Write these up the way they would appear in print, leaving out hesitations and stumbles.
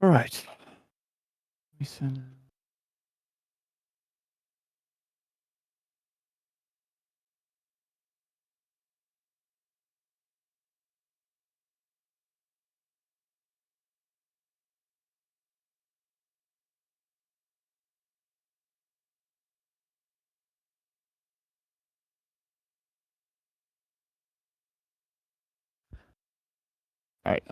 All right. We send. All right.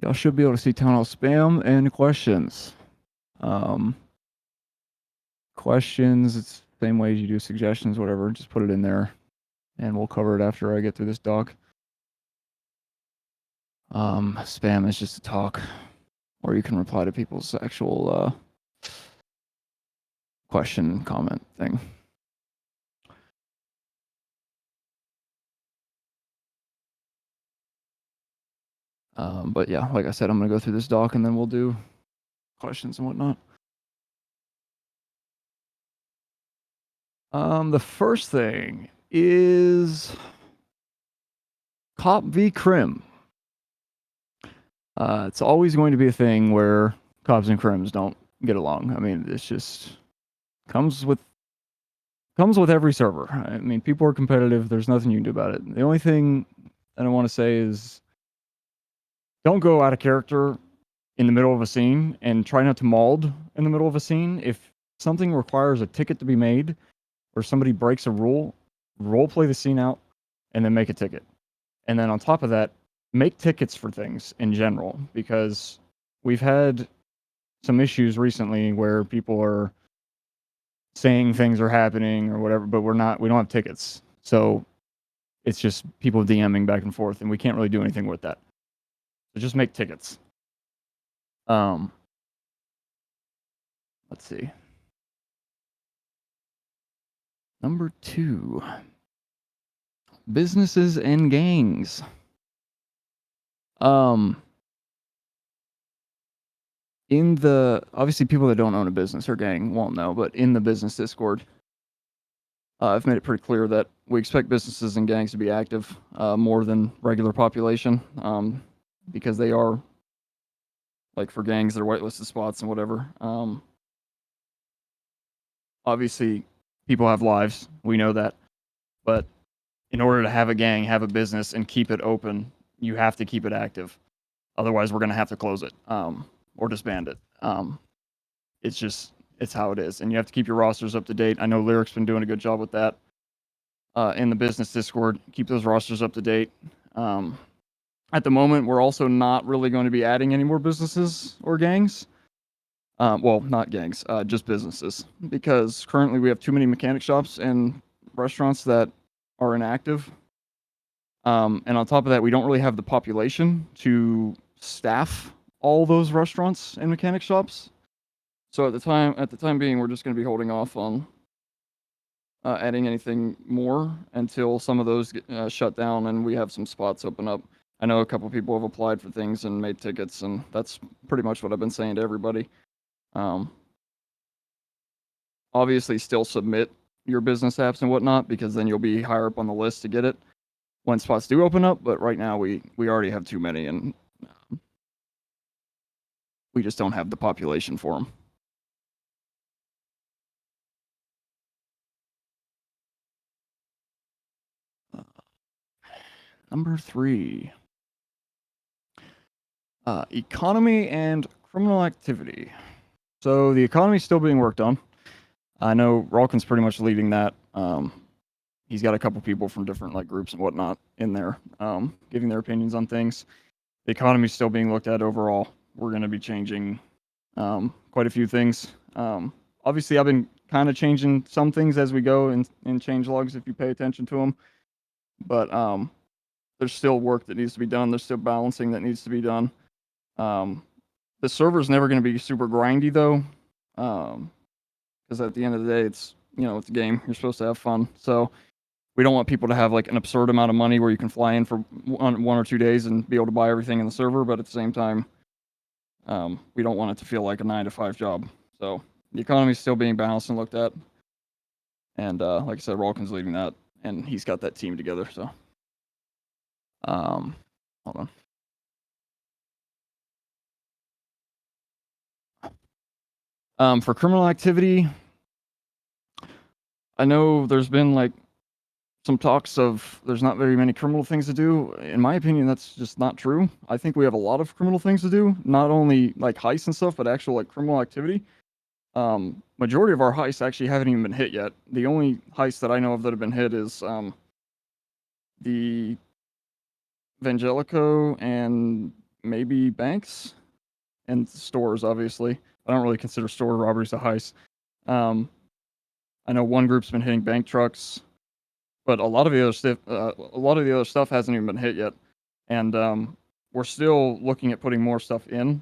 Y'all should be able to see town hall spam and questions. Um, Questions. It's the same way as you do suggestions, whatever. Just put it in there, and we'll cover it after I get through this doc. Spam is just a talk, or you can reply to people's actual question comment thing. But yeah, like I said, I'm gonna go through this doc and then we'll do questions and whatnot. The first thing is Cop v. Crim. It's always going to be a thing where cops and crims don't get along. I mean, it's just comes with comes with every server. I mean, people are competitive. There's nothing you can do about it. The only thing that I want to say is don't go out of character in the middle of a scene and try not to mauled in the middle of a scene. If something requires a ticket to be made or somebody breaks a role play the scene out and then make a ticket. And then on top of that, make tickets for things in general because we've had some issues recently where people are saying things are happening or whatever, but we don't have tickets. So it's just people DMing back and forth and we can't really do anything with that. So just make tickets. Um let's see. Number 2. Businesses and gangs. Um in the obviously people that don't own a business or gang won't know, but in the business Discord, I've made it pretty clear that we expect businesses and gangs to be active more than regular population because they are like for gangs, they're whitelisted spots and whatever. Obviously, people have lives. We know that, but in order to have a gang, have a business, and keep it open, you have to keep it active. Otherwise, we're going to have to close it or disband it. It's just it's how it is, and you have to keep your rosters up to date. I know Lyric's been doing a good job with that in the business Discord. Keep those rosters up to date. At the moment, we're also not really going to be adding any more businesses or gangs. Well, not gangs, just businesses, because currently we have too many mechanic shops and restaurants that are inactive. And on top of that, we don't really have the population to staff all those restaurants and mechanic shops. So at the time being, we're just going to be holding off on adding anything more until some of those get shut down and we have some spots open up. I know a couple people have applied for things and made tickets, and that's pretty much what I've been saying to everybody. Um, Obviously, still submit your business apps and whatnot because then you'll be higher up on the list to get it when spots do open up. But right now, we already have too many, and we just don't have the population for them. Number 3, economy and criminal activity. So the economy is still being worked on. I know Ralkin's pretty much leading that. He's got a couple people from different like groups and whatnot in there, giving their opinions on things. The economy is still being looked at overall. We're going to be changing quite a few things. Obviously, I've been kind of changing some things as we go in change logs if you pay attention to them. But there's still work that needs to be done. There's still balancing that needs to be done. Um, the server's never going to be super grindy though, because at the end of the day, it's a game. You're supposed to have fun. So we don't want people to have like an absurd amount of money where you can fly in for one or 2 days and be able to buy everything in the server. But at the same time, we don't want it to feel like a 9 to 5 job. So the economy is still being balanced and looked at. And like I said, Ralkin's leading that, and he's got that team together. So, hold on. For criminal activity, I know there's been like some talks of there's not very many criminal things to do. In my opinion, that's just not true. I think we have a lot of criminal things to do, not only like heists and stuff, but actual like criminal activity. Majority of our heists actually haven't even been hit yet. The only heists that I know of that have been hit is the Vangelico and maybe banks and stores. Obviously, I don't really consider store robberies a heist. Um, I know one group's been hitting bank trucks, but a lot of the other stuff hasn't even been hit yet, and we're still looking at putting more stuff in.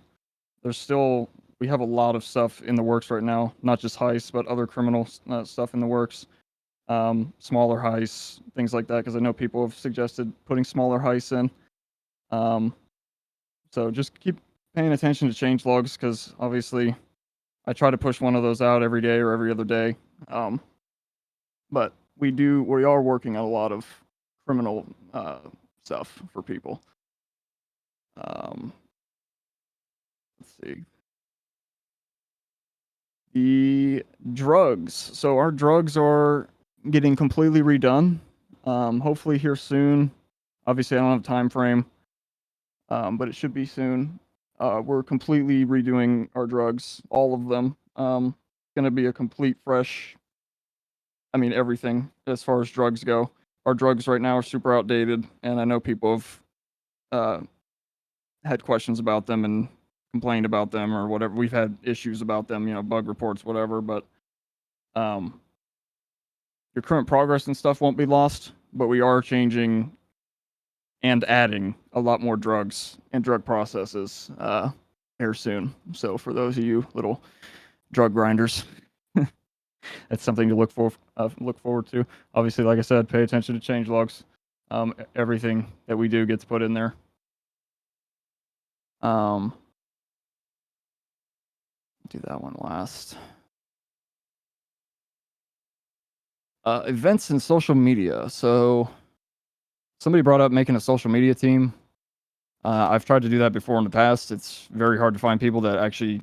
There's still we have a lot of stuff in the works right now, not just heists, but other criminal stuff in the works. Smaller heists, things like that, because I know people have suggested putting smaller heists in. Um, so just keep paying attention to change logs, because obviously I try to push one of those out every day or every other day. Um, but we are working on a lot of criminal stuff for people. Um, let's see. The drugs. So our drugs are getting completely redone. Hopefully here soon. Obviously, I don't have a time frame, but it should be soon. We're completely redoing our drugs, all of them. Going to be a complete fresh. I mean, everything as far as drugs go. Our drugs right now are super outdated, and I know people have uh, had questions about them and complained about them or whatever. We've had issues about them, bug reports, whatever. But um, your current progress and stuff won't be lost, but we are changing and adding a lot more drugs and drug processes here soon. So for those of you little drug grinders, that's something to look forward to. Obviously, like I said, pay attention to change logs. Everything that we do gets put in there. Um, do that one last. Events and social media. So somebody brought up making a social media team. I've tried to do that before in the past. It's very hard to find people that actually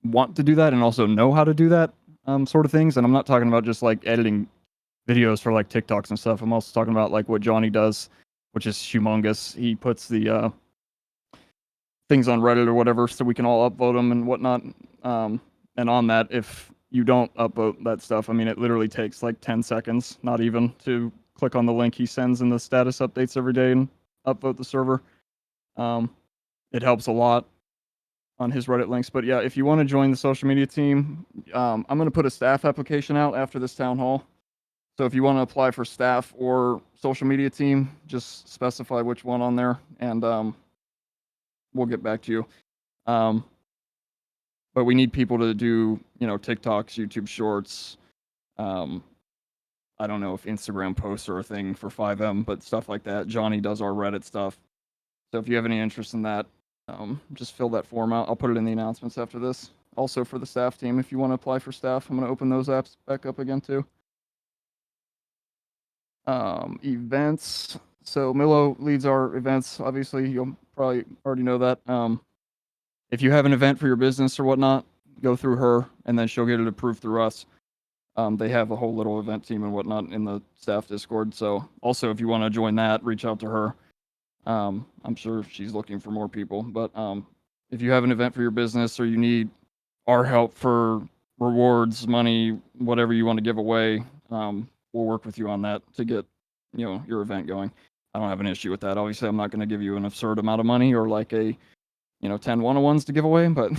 want to do that and also know how to do that sort of things. And I'm not talking about just like editing videos for like TikToks and stuff. I'm also talking about like what Johnny does, which is humongous. He puts the things on Reddit or whatever so we can all upvote them and whatnot. And on that, if you don't upvote that stuff, I mean, it literally takes like 10 seconds, not even, to click on the link he sends in the status updates every day and upvote the server. Um, it helps a lot on his Reddit links. But yeah, if you want to join the social media team, I'm going to put a staff application out after this town hall. So if you want to apply for staff or social media team, just specify which one on there, and we'll get back to you. Um, but we need people to do, TikToks, YouTube Shorts. Um, I don't know if Instagram posts are a thing for FiveM, but stuff like that. Johnny does our Reddit stuff. So if you have any interest in that, just fill that form out. I'll put it in the announcements after this. Also for the staff team, if you want to apply for staff, I'm going to open those apps back up again too. Events. So Milo leads our events. Obviously, you'll probably already know that. If you have an event for your business or whatnot, go through her, and then she'll get it approved through us. They have a whole little event team and whatnot in the staff Discord. So also, if you want to join that, reach out to her. I'm sure she's looking for more people. But if you have an event for your business or you need our help for rewards, money, whatever you want to give away, we'll work with you on that to get your event going. I don't have an issue with that. Obviously, I'm not going to give you an absurd amount of money or like a 10 one-on-ones to give away, but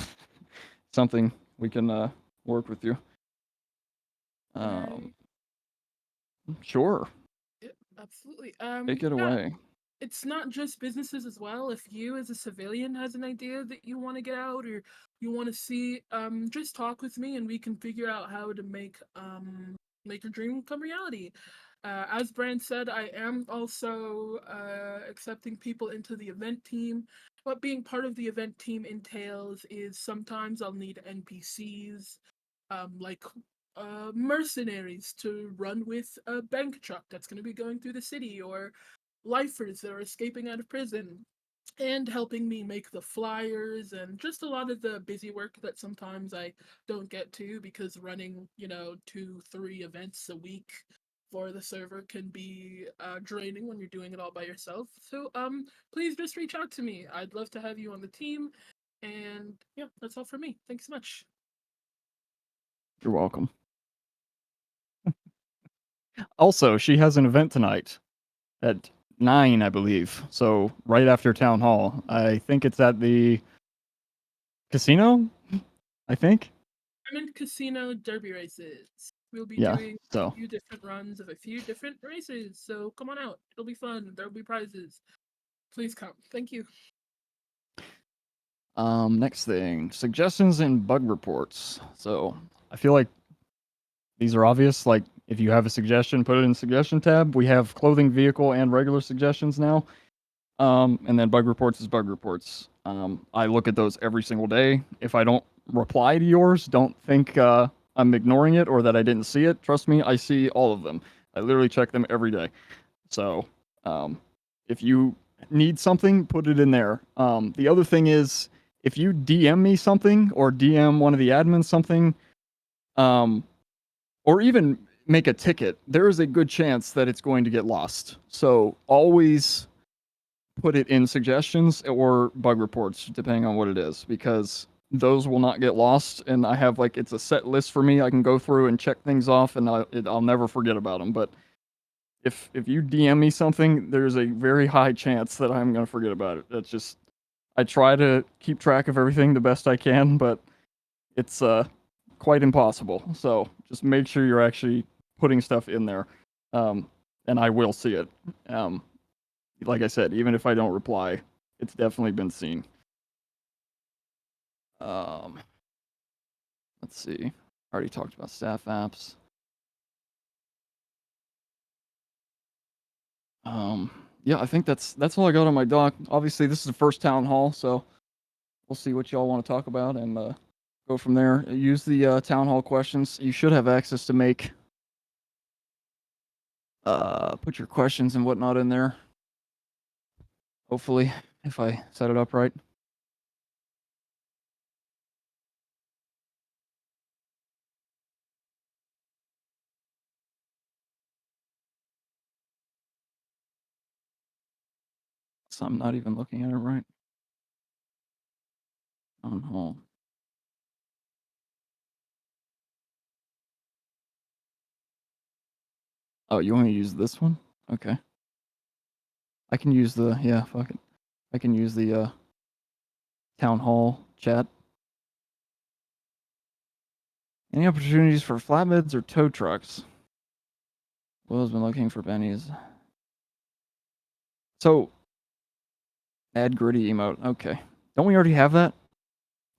something we can work with you. Sure. Yeah, absolutely. Take it Yeah, away. it's not just businesses as well. If you as a civilian has an idea that you want to get out or you want to see, just talk with me and we can figure out how to make your dream come reality. As Brand said, I am also accepting people into the event team. What being part of the event team entails is sometimes I'll need NPCs, like mercenaries to run with a bank truck that's going to be going through the city, or lifers that are escaping out of prison. and helping me make the flyers and just a lot of the busy work that sometimes I don't get to because running, 2, 3 events a week for the server can be draining when you're doing it all by yourself. So, please just reach out to me. I'd love to have you on the team. And yeah, that's all for me. Thanks so much. You're welcome. Also, she has an event tonight at 9, I believe. So right after town hall. I think it's at the casino. I think. I'm in Casino Derby races. We'll be Yeah. doing a So few different runs of a few different races. So come on out. It'll be fun. There'll be prizes. Please come. Thank you. next thing, suggestions and bug reports. So I feel like these are obvious. Like if you have a suggestion, put it in suggestion tab. We have clothing, vehicle, and regular suggestions now. And then bug reports is bug reports. I look at those every single day. If I don't reply to yours, don't think I'm ignoring it or that I didn't see it. Trust me, I see all of them. I literally check them every day. So if you need something, put it in there. The other thing is if you DM me something or DM one of the admins something, or even make a ticket, there is a good chance that it's going to get lost. So always put it in suggestions or bug reports, depending on what it is, because those will not get lost. And I have like it's a set list for me. I can go through and check things off, and I'll never forget about them. But if you DM me something, there's a very high chance that I'm gonna forget about it. That's just I try to keep track of everything the best I can, but it's quite impossible. So just make sure you're actually putting stuff in there, and I will see it. Like I said, even if I don't reply, it's definitely been seen. Um, let's see. Already talked about staff apps. Yeah, I think that's all I got on my doc. Obviously, this is the first town hall, so we'll see what y'all want to talk about and go from there. Use the town hall questions. You should have access to make put your questions and whatnot in there. Hopefully, if I set it up right. So I'm not even looking at it right. Town hall. Oh, you want to use this one? Okay. I can use the fuck it. I can use the town hall chat. Any opportunities for flatbeds or tow trucks? Will's been looking for bennies. So, add gritty emote. Okay. Don't we already have that?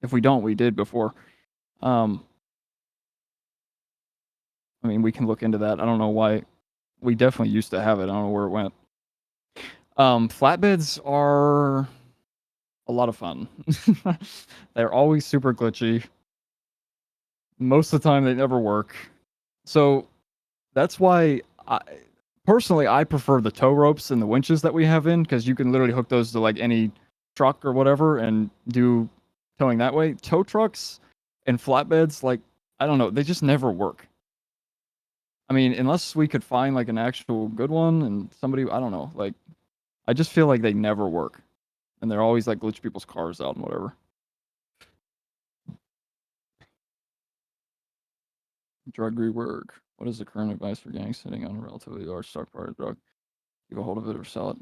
If we don't, we did before. I mean, we can look into that. I don't know why. We definitely used to have it. I don't know where it went. Flatbeds are a lot of fun. They're always super glitchy. Most of the time, they never work. So that's why personally I prefer the tow ropes and the winches that we have in because you can literally hook those to like any truck or whatever and do towing that way. Tow trucks and flatbeds, like I don't know, they just never work. I mean, unless we could find like an actual good one and somebody, I don't know, like I just feel like they never work, and they're always like glitch people's cars out and whatever. Drug rework. What is the current advice for gangs sitting on a relatively large stockpile of drug? Keep a hold of it or sell it.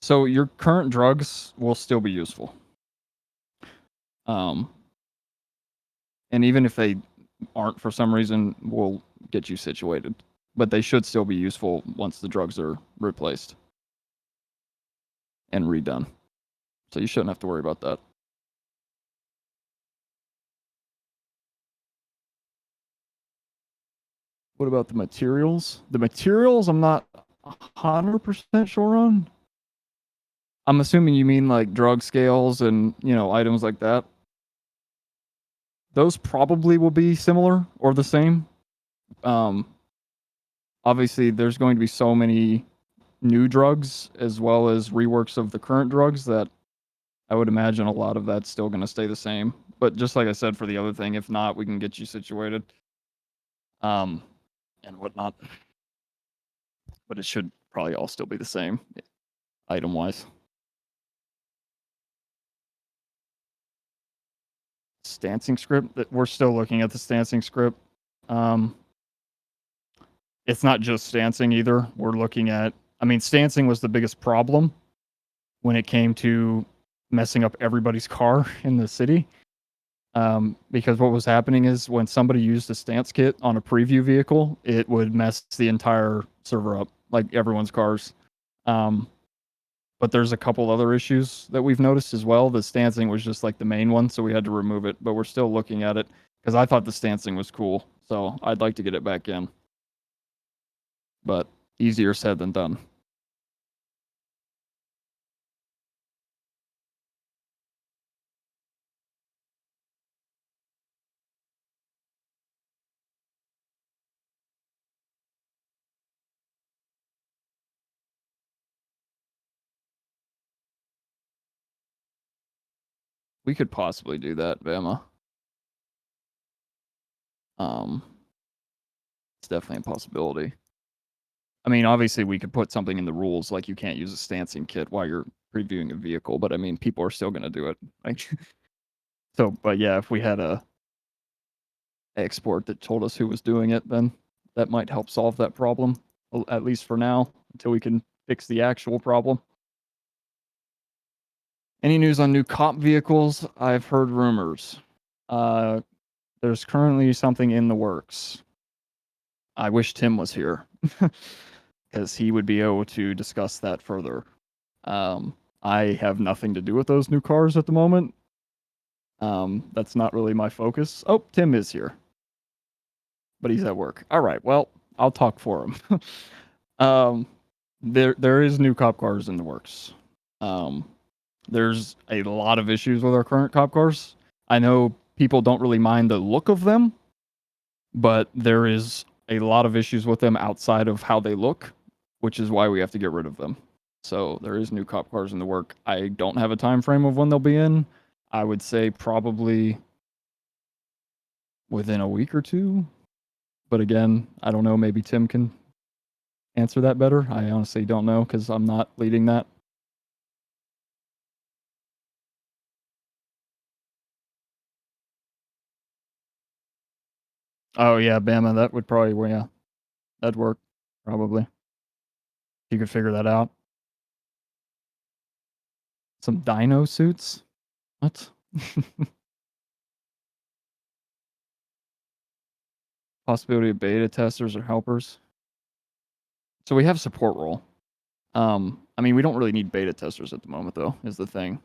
So your current drugs will still be useful. Um, and even if they aren't for some reason, we'll get you situated. But they should still be useful once the drugs are replaced and redone. So you shouldn't have to worry about that. What about the materials? The materials I'm not 100% sure on. I'm assuming you mean like drug scales and, items like that. Those probably will be similar or the same. Um, Obviously, there's going to be so many new drugs as well as reworks of the current drugs that I would imagine a lot of that's still going to stay the same. But just like I said for the other thing, if not, we can get you situated. And whatnot. But it should probably all still be the same item wise. Stancing script, that we're still looking at the stancing script. It's not just stancing either. We're looking at, I mean, stancing was the biggest problem when it came to messing up everybody's car in the city. Because what was happening is when somebody used a stance kit on a preview vehicle, it would mess the entire server up, like everyone's cars. But there's a couple other issues that we've noticed as well. The stancing was just like the main one, so we had to remove it. But we're still looking at it because I thought the stancing was cool, so I'd like to get it back in. But easier said than done. We could possibly do that, Bama. It's definitely a possibility. I mean, obviously, we could put something in the rules like you can't use a stancing kit while you're previewing a vehicle, but I mean, people are still going to do it. Like, so, but yeah, if we had a export that told us who was doing it, then that might help solve that problem, at least for now, until we can fix the actual problem. Any news on new cop vehicles? I've heard rumors. There's currently something in the works. I wish Tim was here because he would be able to discuss that further. I have nothing to do with those new cars at the moment. That's not really my focus. Oh, Tim is here, but he's at work. All right, well, I'll talk for him. There is new cop cars in the works. There's a lot of issues with our current cop cars. I know people don't really mind the look of them, but there is a lot of issues with them outside of how they look, which is why we have to get rid of them. So there is new cop cars in the work. I don't have a time frame of when they'll be in. I would say probably within a week or two. But again, I don't know. Maybe Tim can answer that better. I honestly don't know because I'm not leading that. Oh yeah, Bama. That would probably, yeah, that'd work probably. You could figure that out. Some dino suits? What? Possibility of beta testers or helpers. So we have support role. I mean, we don't really need beta testers at the moment, though, is the thing.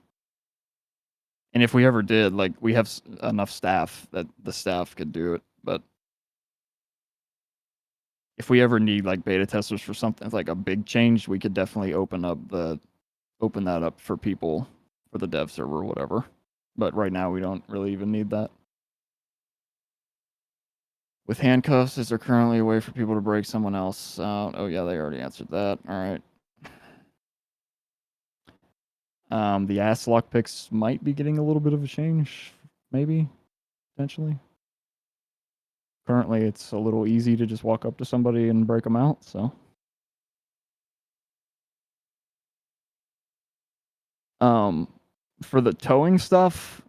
And if we ever did, like, we have enough staff that the staff could do it. But if we ever need like beta testers for something like a big change, we could definitely open that up for people for the dev server or whatever. But right now, we don't really even need that. With handcuffs, is there currently a way for people to break someone else out? Oh yeah, they already answered that. All right. The ass lock picks might be getting a little bit of a change, maybe, potentially. Currently, it's a little easy to just walk up to somebody and break them out, so. For the towing stuff,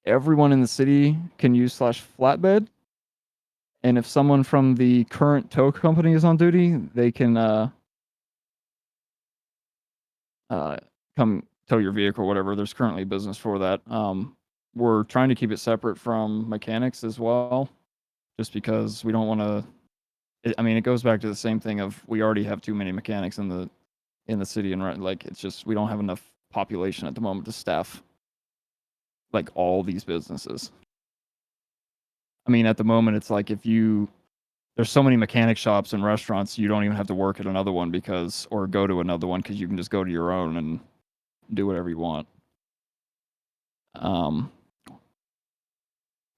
everyone in the city can use /flatbed. And if someone from the current tow company is on duty, they can come tow your vehicle or whatever. There's currently business for that. We're trying to keep it separate from mechanics as well, just because we don't want to. I mean, it goes back to the same thing of we already have too many mechanics in the city, and like it's just we don't have enough population at the moment to staff like all these businesses. I mean, at the moment, it's like there's so many mechanic shops and restaurants, you don't even have to work at another one or go to another one because you can just go to your own and do whatever you want.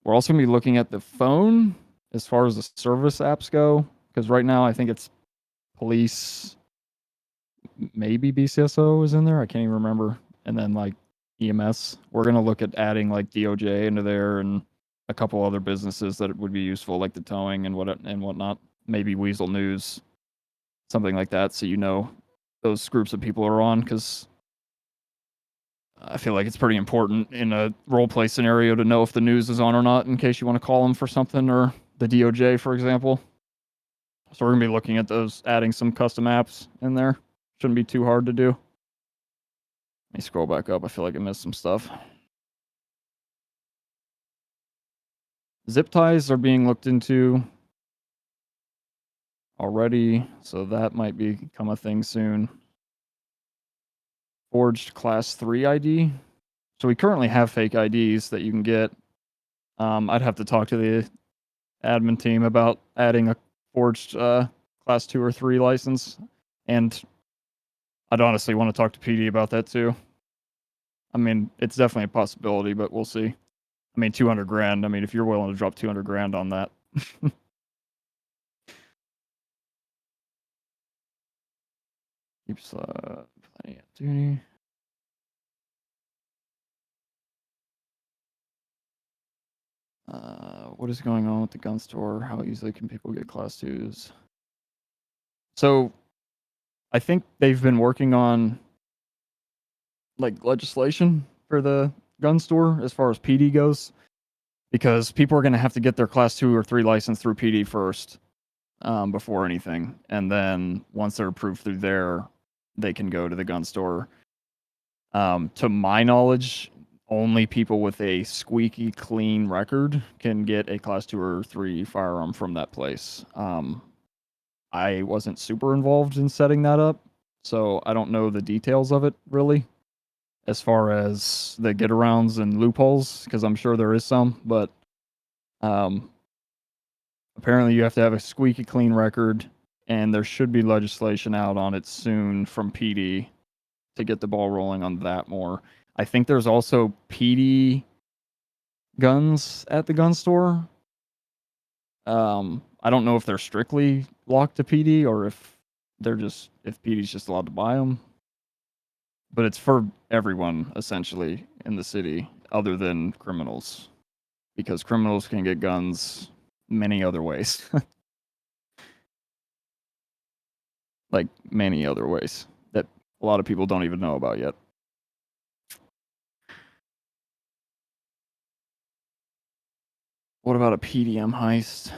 We're also going to be looking at the phone as far as the service apps go, because right now I think it's police, maybe BCSO is in there. I can't even remember. And then like EMS. We're gonna look at adding like DOJ into there and a couple other businesses that would be useful, like the towing and whatnot. Maybe Weasel News, something like that. So you know those groups of people are on, because I feel like it's pretty important in a role play scenario to know if the news is on or not in case you want to call them for something, or the DOJ, for example. So we're gonna be looking at those, adding some custom apps in there. Shouldn't be too hard to do. Let me scroll back up. I feel like I missed some stuff. Zip ties are being looked into already, so that might become a thing soon. Forged class 3 ID. So we currently have fake IDs that you can get. I'd have to talk to the admin team about adding a forged class 2 or 3 license, and I'd honestly want to talk to PD about that too. I mean, it's definitely a possibility, but we'll see. I mean, 200 grand. I mean, if you're willing to drop 200 grand on that. Keeps plenty of duty. What is going on with the gun store? How easily can people get class 2s? So I think they've been working on like legislation for the gun store as far as PD goes, because people are going to have to get their class 2 or 3 license through PD first, before anything. And then once they're approved through there, they can go to the gun store. To my knowledge, only people with a squeaky clean record can get a class 2 or 3 firearm from that place. I wasn't super involved in setting that up, so I don't know the details of it really, as far as the get arounds and loopholes, because I'm sure there is some, but apparently you have to have a squeaky clean record, and there should be legislation out on it soon from PD to get the ball rolling on that more. I think there's also PD guns at the gun store. I don't know if they're strictly locked to PD or if PD's just allowed to buy them. But it's for everyone essentially in the city, other than criminals, because criminals can get guns many other ways. Like many other ways that a lot of people don't even know about yet. What about a PDM heist?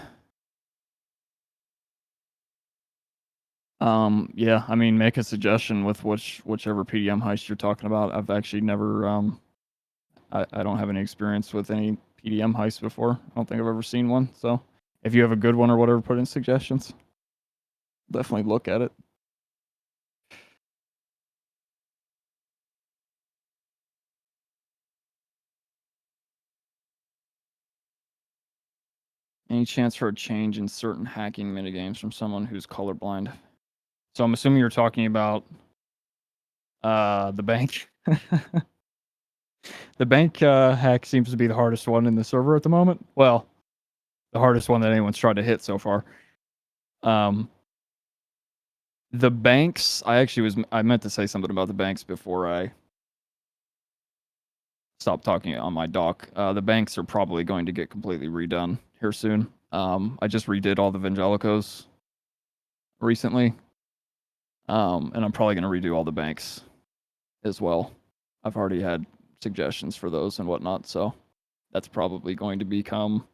Yeah, I mean, make a suggestion with whichever PDM heist you're talking about. I've actually never, I don't have any experience with any PDM heist before. I don't think I've ever seen one. So if you have a good one or whatever, put in suggestions. Definitely look at it. Any chance for a change in certain hacking minigames from someone who's colorblind? So I'm assuming you're talking about the bank. The bank hack seems to be the hardest one in the server at the moment. Well, the hardest one that anyone's tried to hit so far. The banks, I meant to say something about the banks before I stopped talking on my doc. The banks are probably going to get completely redone here soon. I just redid all the Vangelicos recently. And I'm probably going to redo all the banks as well. I've already had suggestions for those and whatnot, so that's probably going to become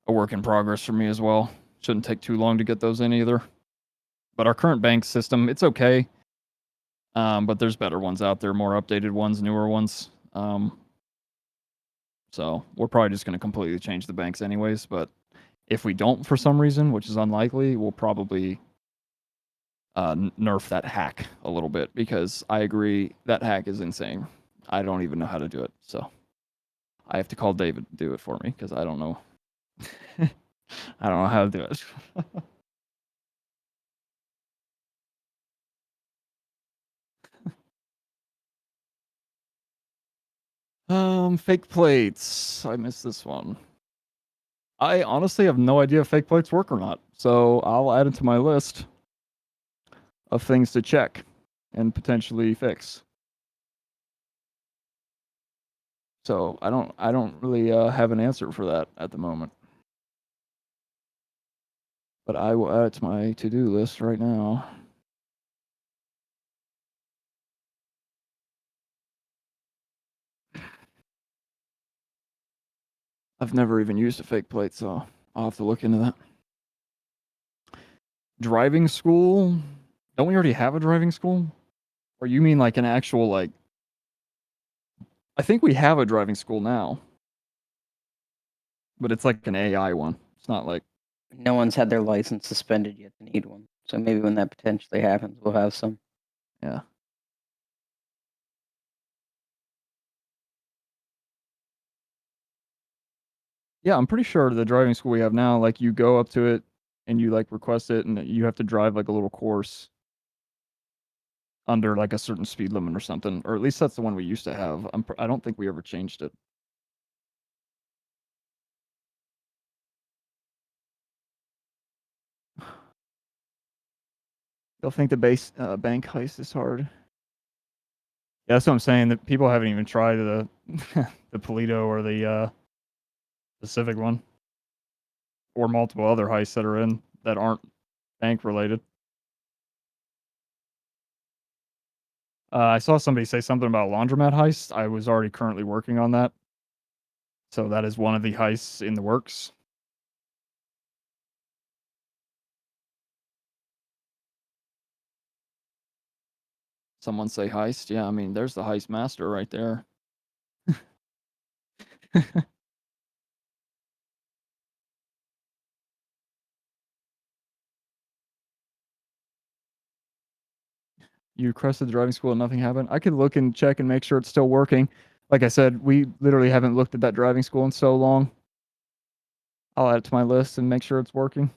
a work in progress for me as well. Shouldn't take too long to get those in either. But our current bank system, it's okay. But there's better ones out there, more updated ones, newer ones. So we're probably just going to completely change the banks anyways. But if we don't for some reason, which is unlikely, we'll probably nerf that hack a little bit, because I agree that hack is insane. I don't even know how to do it. So I have to call David to do it for me, because I don't know. I don't know how to do it. Fake plates. I missed this one. I honestly have no idea if fake plates work or not, so I'll add it to my list of things to check. and potentially fix. So I don't really have an answer for that at the moment. But I will add it to my to-do list right now. I've never even used a fake plate, so I'll have to look into that. Driving school? Don't we already have a driving school? Or you mean like an actual like I think we have a driving school now. But it's like an AI one. It's not like No one's had their license suspended yet to need one. So maybe when that potentially happens, we'll have some. yeah. Yeah, I'm pretty sure the driving school we have now, like you go up to it and you like request it and you have to drive like a little course under like a certain speed limit or something, or at least that's the one we used to have. I don't think we ever changed it. They'll think the base bank heist is hard. Yeah, that's what I'm saying. That people haven't even tried the the Polito or the Civic one, or multiple other heists that are in that aren't bank related. I saw somebody say something about laundromat heist. I was already currently working on that, so that is one of the heists in the works. Someone say heist. Yeah, I mean, there's the heist master right there. You requested the driving school and nothing happened. I could look and check and make sure it's still working. Like I said, we literally haven't looked at that driving school in so long. I'll add it to my list and make sure it's working.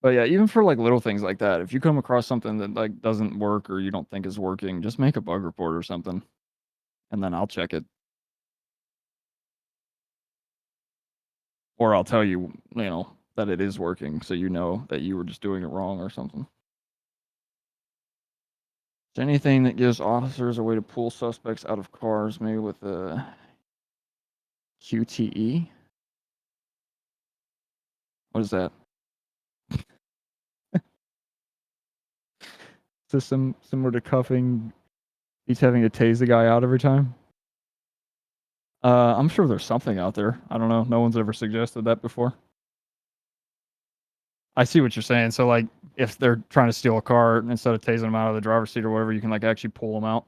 But yeah, even for like little things like that, if you come across something that like doesn't work or you don't think is working, just make a bug report or something, and then I'll check it. Or I'll tell you, that it is working, so you know that you were just doing it wrong or something. Anything that gives officers a way to pull suspects out of cars, maybe with a QTE? What is that? System similar to cuffing, he's having to tase the guy out every time? I'm sure there's something out there. I don't know. No one's ever suggested that before. I see what you're saying. So, like, if they're trying to steal a car, instead of tasing them out of the driver's seat or whatever, you can, like, actually pull them out.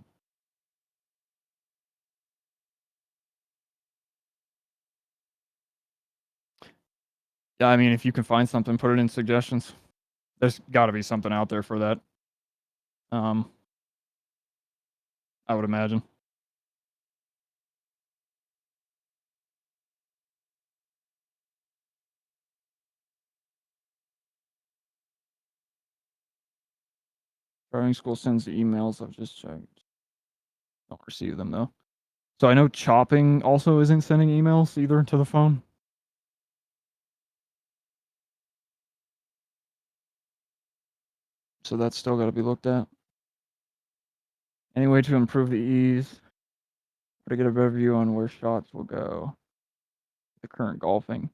Yeah, I mean, if you can find something, put it in suggestions. There's gotta be something out there for that. I would imagine. Driving school sends the emails. I've just checked. Don't receive them, though. So I know chopping also isn't sending emails either to the phone. So that's still gotta be looked at. Any way to improve the ease? To get a better view on where shots will go. The current golfing.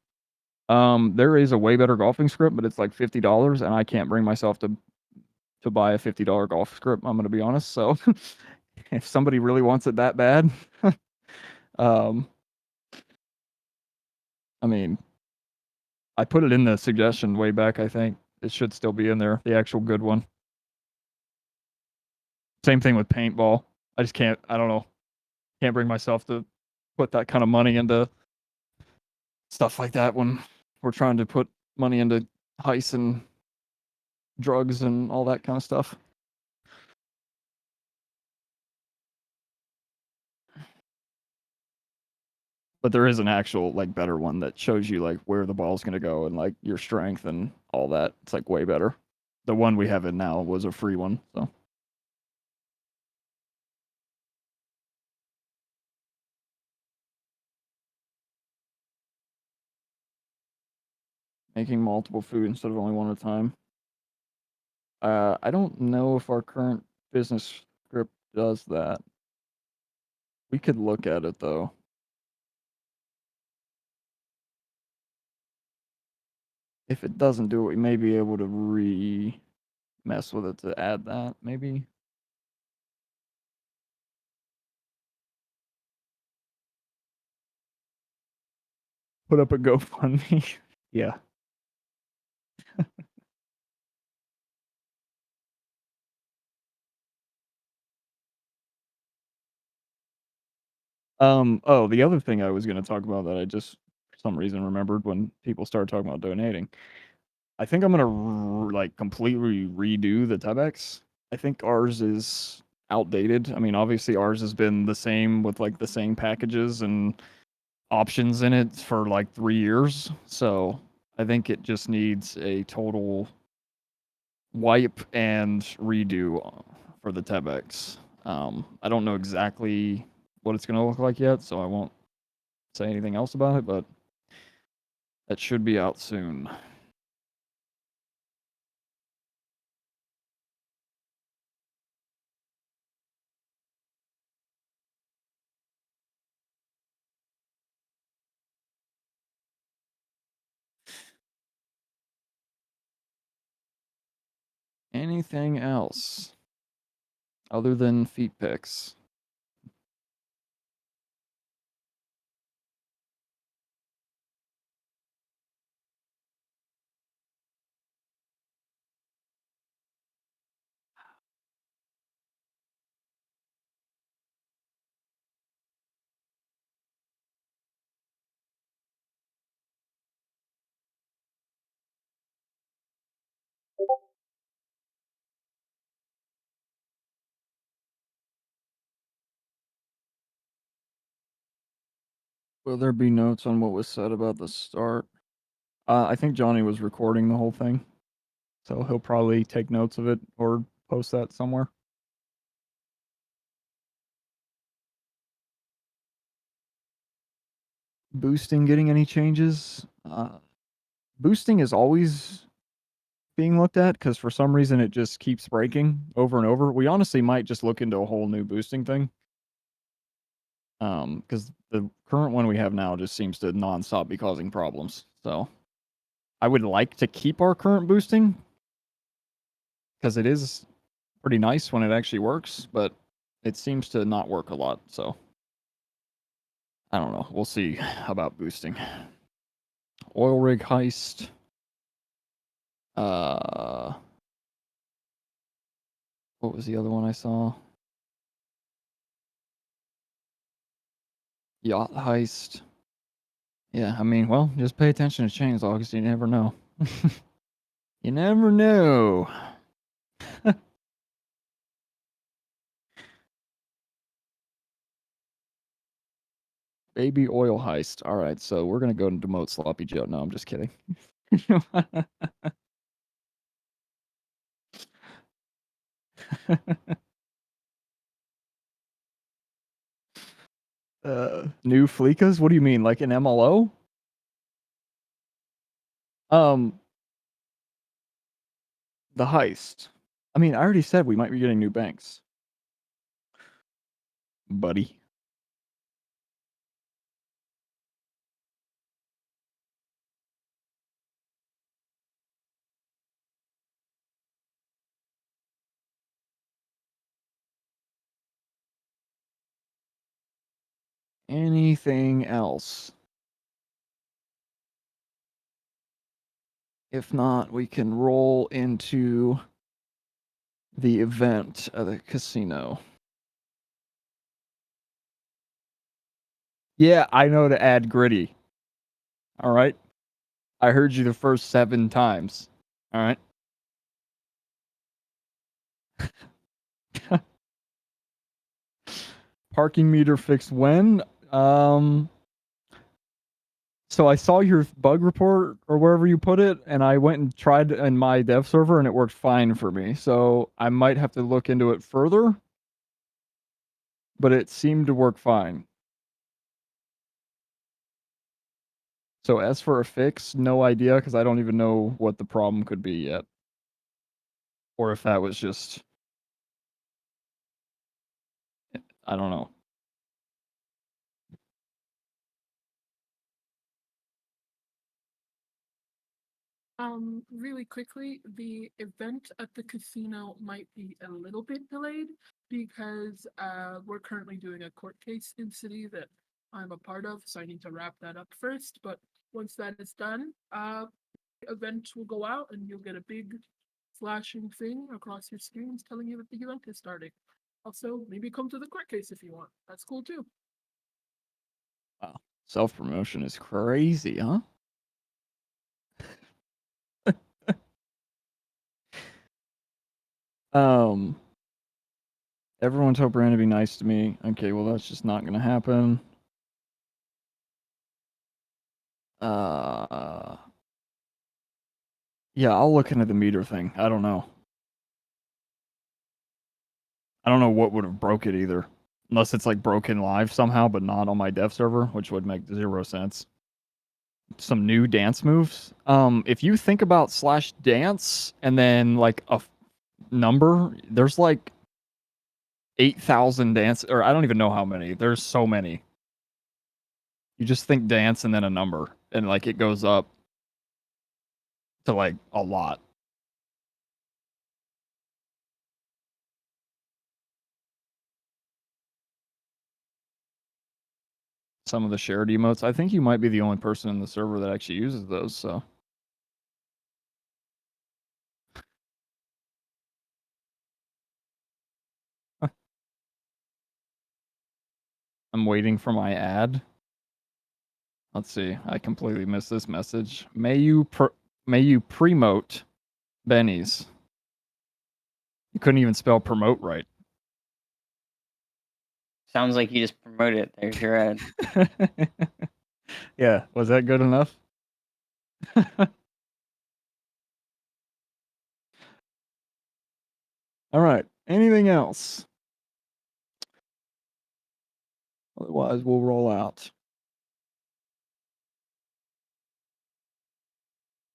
There is a way better golfing script, but it's like $50, and I can't bring myself to buy a $50 golf script. I'm gonna be honest. So, if somebody really wants it that bad, um, I mean, I put it in the suggestion way back. I think it should still be in there. The actual good one. Same thing with paintball. I just can't. I don't know. Can't bring myself to put that kind of money into stuff like that when we're trying to put money into heists and drugs and all that kind of stuff. But there is an actual like better one that shows you like where the ball's gonna go and like your strength and all that. It's like way better. The one we have in now was a free one, so Making multiple food instead of only one at a time. I don't know if our current business script does that. We could look at it though. If it doesn't do it, we may be able to mess with it to add that, maybe. Put up a GoFundMe. Yeah. Oh, the other thing I was gonna talk about that I just for some reason remembered when people started talking about donating. I think I'm gonna like completely redo the Tebex. I think ours is outdated. I mean, obviously ours has been the same with like the same packages and options in it for like 3 years. So I think it just needs a total wipe and redo for the Tebex. I don't know exactly what it's gonna look like yet, so I won't say anything else about it, but that should be out soon. Anything else other than feet pics? Will there be notes on what was said about the start? I think Johnny was recording the whole thing, so he'll probably take notes of it or post that somewhere. Boosting getting any changes? Boosting is always being looked at because for some reason it just keeps breaking over and over. We honestly might just look into a whole new boosting thing. Because the current one we have now just seems to nonstop be causing problems. So I would like to keep our current boosting because it is pretty nice when it actually works, but it seems to not work a lot. So I don't know. We'll see about boosting. Oil rig heist. What was the other one I saw? Yacht heist. Yeah, I mean, well, just pay attention to chainsaw because you never know. You never know. Baby oil heist. All right, so we're gonna go and demote Sloppy Joe. No, I'm just kidding. New Fleekas? What do you mean, like an MLO? Um, the heist. I mean, I already said we might be getting new banks, buddy. Anything else? If not, we can roll into the event at the casino. Yeah, I know to add gritty. All right. I heard you the first 7 times. All right. Parking meter fixed when? So I saw your bug report or wherever you put it, and I went and tried in my dev server, and it worked fine for me. So I might have to look into it further, but it seemed to work fine. So as for a fix, no idea because I don't even know what the problem could be yet, or if that was just I don't know. Really quickly, the event at the casino might be a little bit delayed because we're currently doing a court case in city that I'm a part of, so I need to wrap that up first. But once that is done, the event will go out and you'll get a big flashing thing across your screens telling you that the event is starting. Also, maybe come to the court case if you want. That's cool too. Wow, self promotion is crazy, huh? Um, everyone told Brandon to be nice to me. Okay, well that's just not gonna happen. Yeah, I'll look into the meter thing. I don't know. I don't know what would have broke it either. Unless it's like broken live somehow, but not on my dev server, which would make 0 sense. Some new dance moves. If you think about /dance and then like a number, there's like 8,000 dance, or I don't even know how many. There's so many. You just think dance and then a number, and like it goes up to like a lot. Some of the shared emotes. I think you might be the only person in the server that actually uses those, so. I'm waiting for my ad. Let's see. I completely missed this message. May you promote Benny's. You couldn't even spell promote right. Sounds like you just promoted it. There's your ad. Yeah, was that good enough? All right. Anything else? Otherwise, we'll roll out.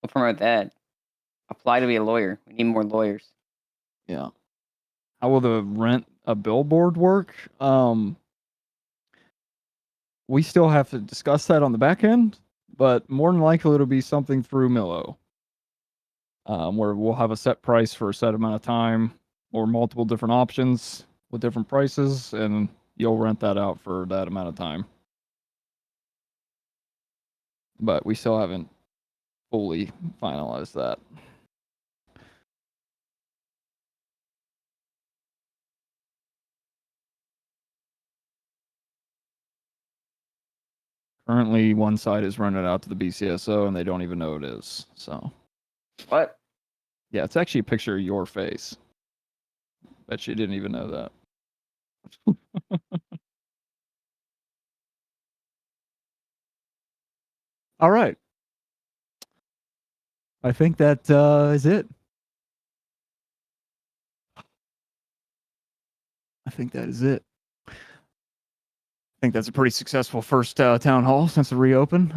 We'll promote that. Apply to be a lawyer. We need more lawyers. Yeah. How will the rent a billboard work? We still have to discuss that on the back end, but more than likely it'll be something through Millo. Where we'll have a set price for a set amount of time or multiple different options with different prices, and you'll rent that out for that amount of time. But we still haven't fully finalized that. Currently, one side is rented out to the BCSO, and they don't even know it is. So, What? yeah, it's actually a picture of your face. Bet you didn't even know that. All right. I think that is it. I think that is it. I think that's a pretty successful first town hall since the reopen.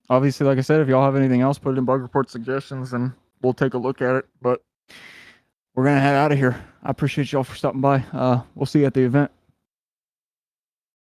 Obviously, like I said, if y'all have anything else, put it in bug report suggestions and we'll take a look at it. But we're going to head out of here. I appreciate y'all for stopping by. We'll see you at the event.